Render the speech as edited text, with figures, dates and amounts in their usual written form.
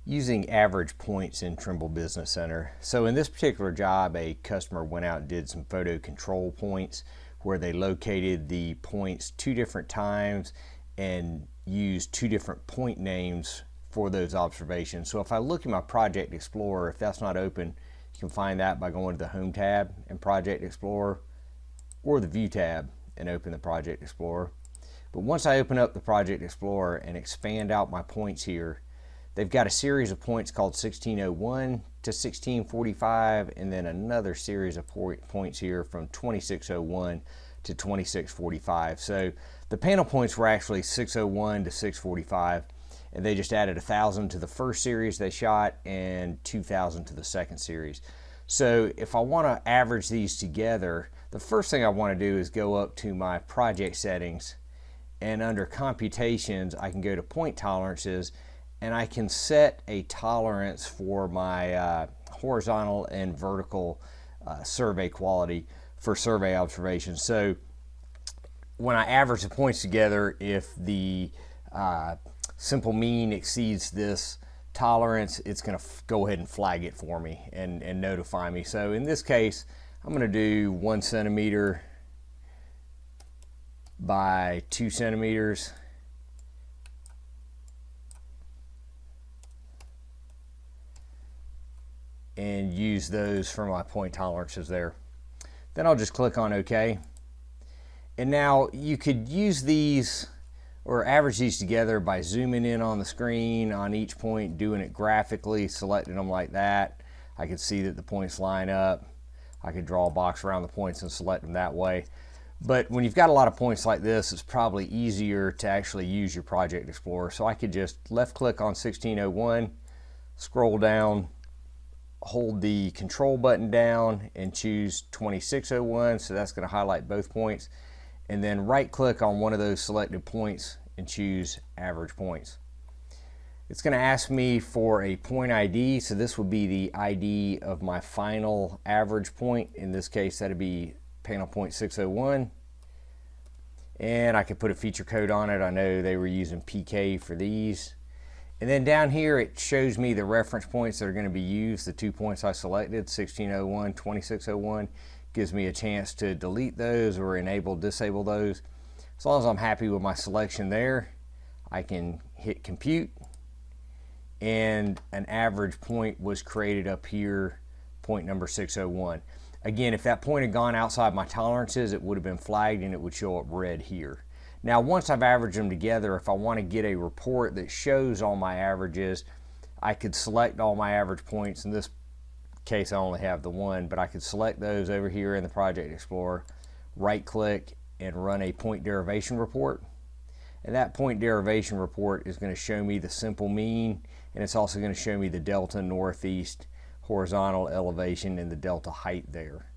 using average points in Trimble Business Center. So in this particular job, a customer went out and did some photo control points where they located the points 2 different times and used 2 different point names for those observations. So if I look in my Project Explorer, if that's not open, you can find that by going to the Home tab in Project Explorer or the View tab and open the Project Explorer. But once I open up the Project Explorer and expand out my points here, they've got a series of points called 1601 to 1645, and then another series of points here from 2601 to 2645. So the panel points were actually 601 to 645, and they just added 1,000 to the first series they shot and 2,000 to the second series. So if I want to average these together, the first thing I want to do is go up to my project settings, and under computations I can go to point tolerances, and I can set a tolerance for my horizontal and vertical survey quality for survey observations. So when I average the points together, if the simple mean exceeds this tolerance, it's going to go ahead and flag it for me and notify me. So in this case, I'm going to do 1 centimeter by 2 centimeters. And use those for my point tolerances there. Then I'll just click on OK. And now you could use these or average these together by zooming in on the screen on each point, doing it graphically, selecting them like that. I could see that the points line up. I could draw a box around the points and select them that way. But when you've got a lot of points like this, it's probably easier to actually use your Project Explorer. So I could just left click on 1601, scroll down, hold the control button down and choose 2601, so that's going to highlight both points, and then right click on one of those selected points and choose average points. It's going to ask me for a point ID, so this would be the ID of my final average point. In this case, that'd be panel point 601, and I could put a feature code on it. I know they were using PK for these. And then down here it shows me the reference points that are going to be used, the 2 points I selected, 1601, 2601. Gives me a chance to delete those or disable those. As long as I'm happy with my selection there, I can hit compute, and an average point was created up here, point number 601. Again, if that point had gone outside my tolerances, it would have been flagged and it would show up red here. Now, once I've averaged them together, if I want to get a report that shows all my averages, I could select all my average points. In this case, I only have the one, but I could select those over here in the Project Explorer, right click and run a point derivation report. And that point derivation report is going to show me the simple mean, and it's also going to show me the delta northeast horizontal elevation and the delta height there.